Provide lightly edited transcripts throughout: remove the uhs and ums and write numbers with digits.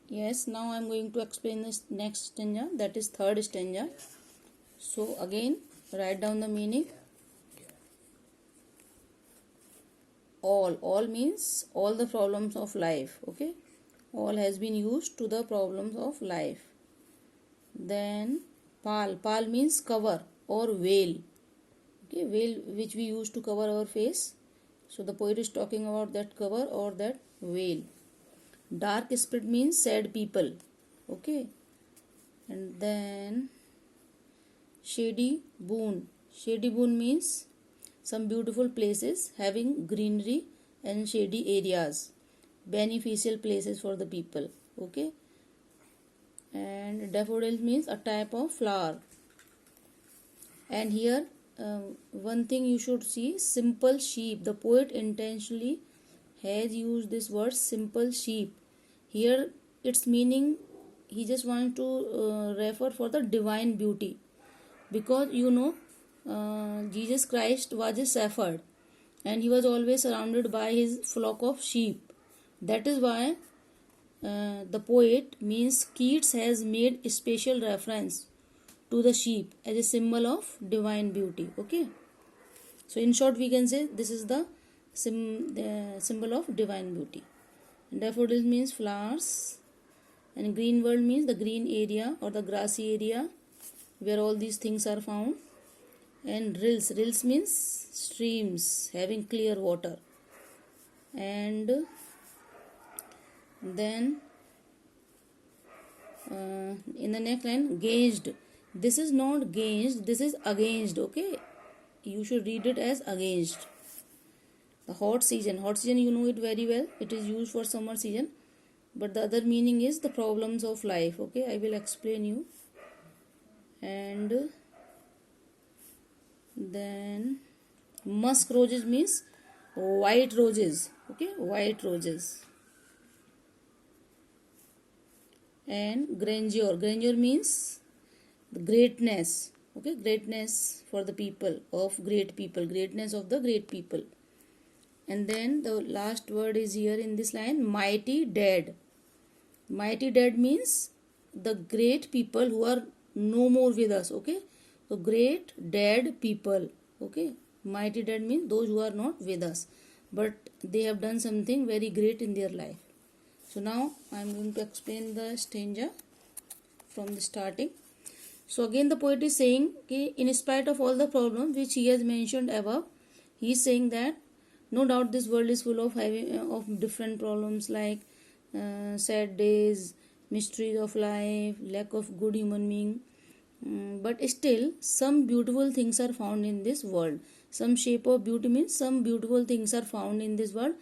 Yes, now I am going to explain this next stanza, that is third stanza. So again, write down the meaning. All means all the problems of life. Okay, all has been used to the problems of life. Then pal means cover or veil. Okay, veil which we use to cover our face. So the poet is talking about that cover or that veil. Dark spirit means sad people. Okay, and then shady boon means some beautiful places having greenery and shady areas, beneficial places for the people. Okay, and daffodil means a type of flower. And here one thing you should see, simple sheep. The poet intentionally has used this word simple sheep. Here its meaning, he just wants to refer for the divine beauty, because Jesus Christ was a shepherd and he was always surrounded by his flock of sheep. That is why the poet means Keats has made a special reference to the sheep as a symbol of divine beauty. Okay, so in short we can say this is the symbol of divine beauty. Daffodil means flowers, and green world means the green area or the grassy area where all these things are found. And rills means streams having clear water. And then in the next line, gauged. This is not gauged, this is against. Okay, you should read it as against. The hot season you know it very well, it is used for summer season, but the other meaning is the problems of life. Okay, I will explain you. And then musk roses means white roses. Okay, white roses. And grandeur means the greatness. Okay, greatness for the people, of great people, greatness of the great people. And then the last word is here in this line, mighty dead. Mighty dead means the great people who are no more with us. Okay, so great dead people. Okay, mighty dead means those who are not with us, but they have done something very great in their life. So now I am going to explain the stanza from the starting. So again the poet is saying that in spite of all the problems which he has mentioned above, he is saying that no doubt this world is full of different problems like sad days, mysteries of life, lack of good human being. But still some beautiful things are found in this world. Some shape of beauty means some beautiful things are found in this world.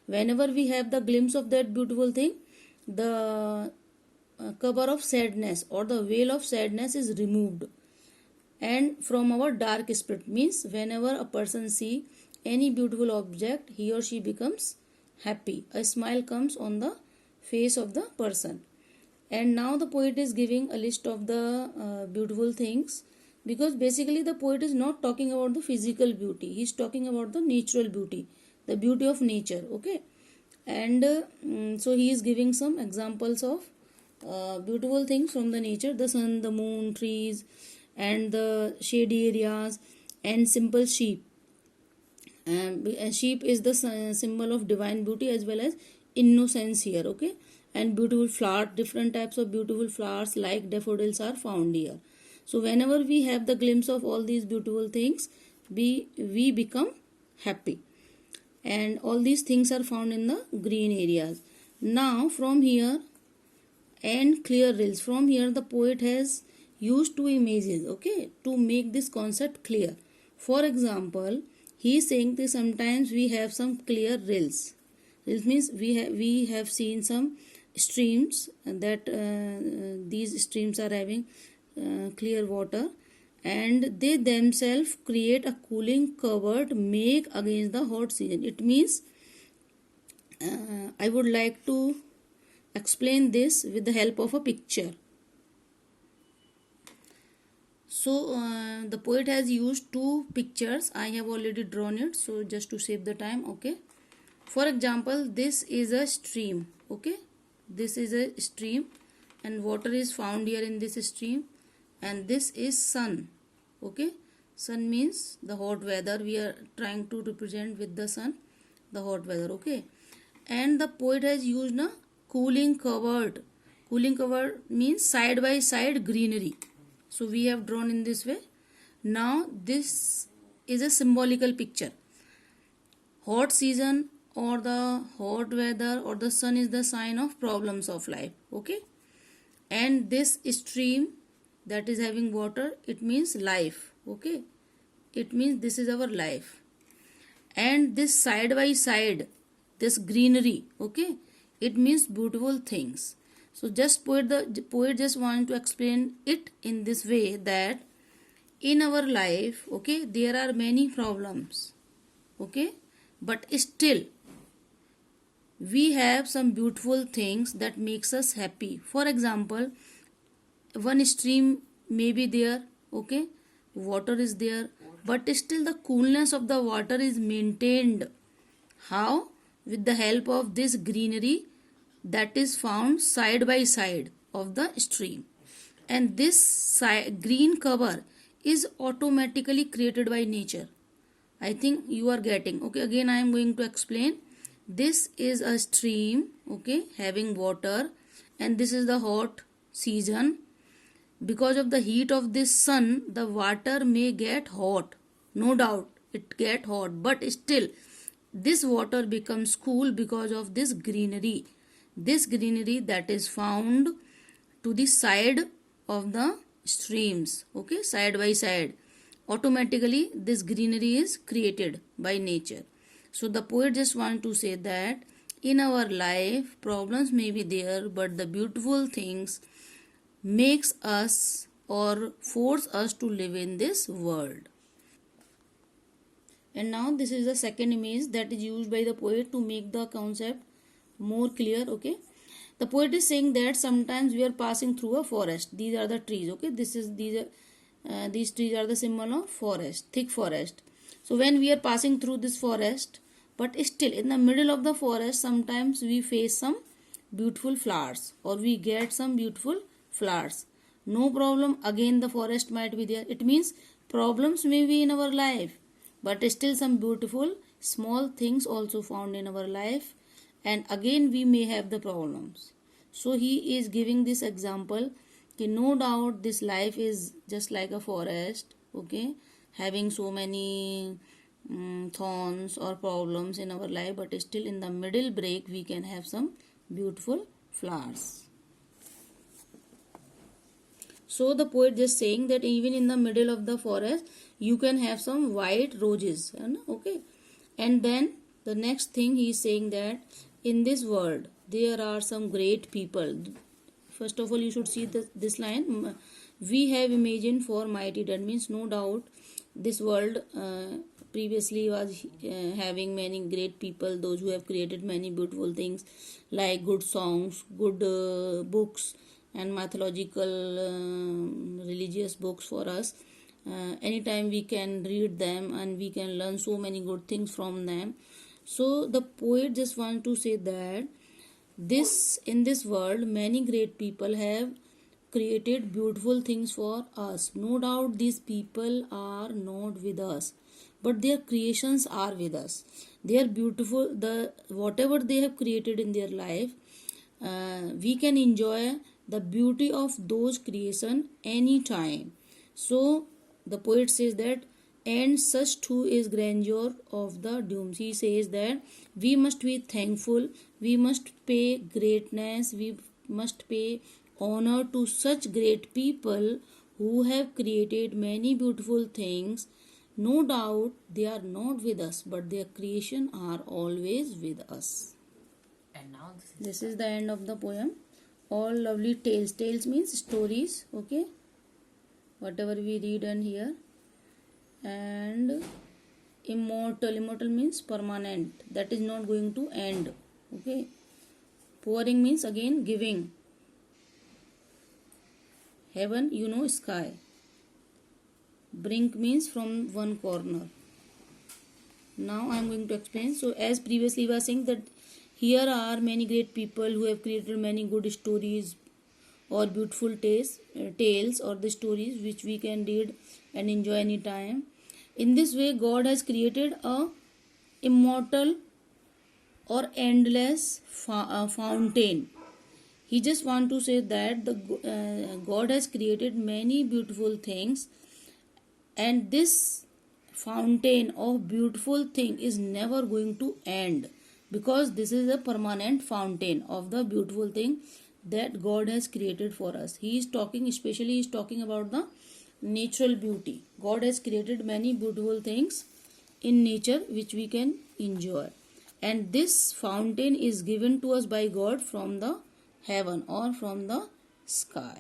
Whenever we have the glimpse of that beautiful thing, the cover of sadness or the veil of sadness is removed. And from our dark spirit means whenever a person see any beautiful object, he or she becomes happy. A smile comes on the face of the person. And now the poet is giving a list of the beautiful things, because basically the poet is not talking about the physical beauty, he is talking about the natural beauty, the beauty of nature. Okay, and so he is giving some examples of beautiful things from the nature: the sun, the moon, trees, and the shady areas, and simple sheep. And sheep is the symbol of divine beauty as well as innocence here. Okay, and beautiful flower, different types of beautiful flowers like daffodils are found here. So whenever we have the glimpse of all these beautiful things, we become happy. And all these things are found in the green areas. Now from here, and clear rills, from here the poet has used two images, okay, to make this concept clear. For example, he is saying that sometimes we have some clear rills. Rills means we have seen some streams that these streams are having clear water, and they themselves create a cooling covert make against the hot season. It means I would like to explain this with the help of a picture. So the poet has used two pictures. I have already drawn it, so just to save the time. Okay, for example, this is a stream. Okay, this is a stream and water is found here in this stream, and this is sun. Okay, sun means the hot weather. We are trying to represent with the sun the hot weather. Okay, and the poet has used a cooling covered. Cooling covered means side by side greenery. So we have drawn in this way. Now this is a symbolical picture. Hot season or the hot weather or the sun is the sign of problems of life. Okay, and this stream that is having water, it means life. Okay, it means this is our life. And this side by side, this greenery, okay, it means beautiful things. So just the poet just want to explain it in this way, that in our life, okay, there are many problems, okay, but still we have some beautiful things that makes us happy. For example, one stream may be there, okay, water is there, but still the coolness of the water is maintained. How? With the help of this greenery that is found side by side of the stream. And this green cover is automatically created by nature. I think you are getting. Okay, again I am going to explain. This is a stream, okay, having water, and this is the hot season. Because of the heat of this sun, the water may get hot. No doubt it get hot, but still this water becomes cool because of this greenery. This greenery that is found to the side of the streams, okay, side by side. Automatically this greenery is created by nature. So the poet just want to say that in our life problems may be there, but the beautiful things makes us or force us to live in this world. And now this is the second image that is used by the poet to make the concept more clear. Okay, the poet is saying that sometimes we are passing through a forest. These are the trees. Okay, these trees are the symbol of forest, thick forest. So when we are passing through this forest, but still in the middle of the forest, sometimes we face some beautiful flowers or we get some beautiful flowers. No problem, again the forest might be there. It means problems may be in our life, but still some beautiful small things also found in our life, and again we may have the problems. So he is giving this example that no doubt this life is just like a forest, okay, having so many thorns or problems in our life, but still in the middle break we can have some beautiful flowers. So the poet just saying that even in the middle of the forest you can have some white roses, okay. And then the next thing he is saying that in this world there are some great people. First of all you should see this line, we have imagined for mighty dead, means no doubt this world previously was having many great people, those who have created many beautiful things like good songs, good books and mythological religious books for us. Anytime we can read them and we can learn so many good things from them. So the poet just want to say that in this world many great people have created beautiful things for us. No doubt these people are not with us, but their creations are with us. They are beautiful. The whatever they have created in their life, we can enjoy the beauty of those creation anytime. So the poet says that, and such too is grandeur of the dooms. He says that we must be thankful, we must pay greatness, we must pay honor to such great people who have created many beautiful things. No doubt they are not with us, but their creation are always with us. And now this is the end of the poem. All lovely tales. Tales means stories, okay, whatever we read and hear. And immortal means permanent, that is not going to end, okay. Pouring means again giving. Heaven, sky. Brink means from one corner. Now I am going to explain. So as previously we were saying that Here are many great people who have created many good stories or beautiful tales or the stories which we can read and enjoy anytime. In this way, God has created a immortal or endless fountain. He just want to say that the God has created many beautiful things, and this fountain of beautiful thing is never going to end, because this is a permanent fountain of the beautiful thing that God has created for us. He is talking, especially he is talking about the natural beauty. God has created many beautiful things in nature which we can enjoy, and this fountain is given to us by God from the heaven or from the sky.